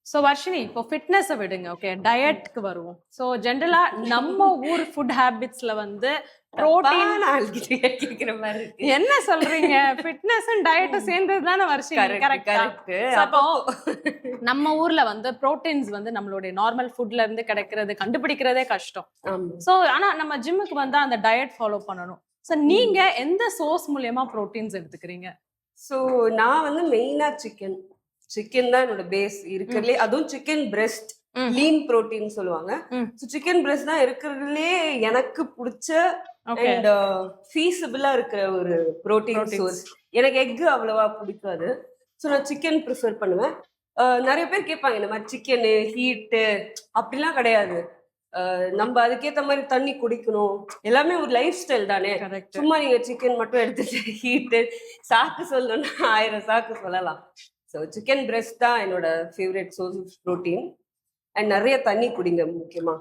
So Varshini, இப்போ ஃபிட்னஸை விடுங்க, okay, டயட்க்கு வருவோம். ஸோ ஜென்ரலா நம்ம ஊர் ஃபுட் ஹேபிட்ஸ்ல வந்து புரோட்டீன் கேக்குற மாதிரி இருக்கு. என்ன சொல்றீங்க? ஃபிட்னஸும் டயட்டும் சேர்ந்தது தானே வர்ஷினி? கரெக்ட். அப்போ நம்ம ஊர்ல வந்து புரோட்டீன்ஸ் வந்து நம்மளுடைய நார்மல் ஃபுட்ல இருந்து கிடைக்கிறது கண்டுபிடிக்கிறதே கஷ்டம். ஸோ ஆனா நம்ம ஜிம்முக்கு வந்து அந்த டயட் ஃபாலோ பண்ணணும். ஸோ நீங்க எந்த சோர்ஸ் மூலியமா புரோட்டீன்ஸ் எடுத்துக்கிறீங்க? ஸோ நான் வந்து மெயினா சிக்கன் தான் என்னோட பேஸ் இருக்கிறதுலே. அதுவும் சிக்கன் பிரெஸ்ட் லீன் புரோட்டீன் சொல்லுவாங்க. ஸோ சிக்கன் பிரெஸ்ட் தான் இருக்கிறதுலே எனக்கு பிடிச்ச அண்ட் ஃபீஸபிளா இருக்கிற ஒரு புரோட்டீன் சோர்ஸ். எனக்கு எக் அவ்வளவா பிடிக்காது. ஸோ நான் சிக்கன் ப்ரிஃபர் பண்ணுவேன். நிறைய பேர் கேட்பாங்க இந்த மாதிரி சிக்கனு ஹீட்டு அப்படிலாம் கிடையாது. நம்ம அதுக்கேற்ற மாதிரி தண்ணி குடிக்கணும். எல்லாமே ஒரு லைஃப் ஸ்டைல் தானே. சும்மா நீங்க சிக்கன் மட்டும் எடுத்துட்டு ஹீட்டு சாக்கு சொல்லணும்னா 1000 சாக்கு சொல்லலாம். ஸோ சிக்கன் பிரெஸ்ட் தான் என்னோட favourite source of protein. And நிறைய தண்ணி குடிங்க முக்கியமா.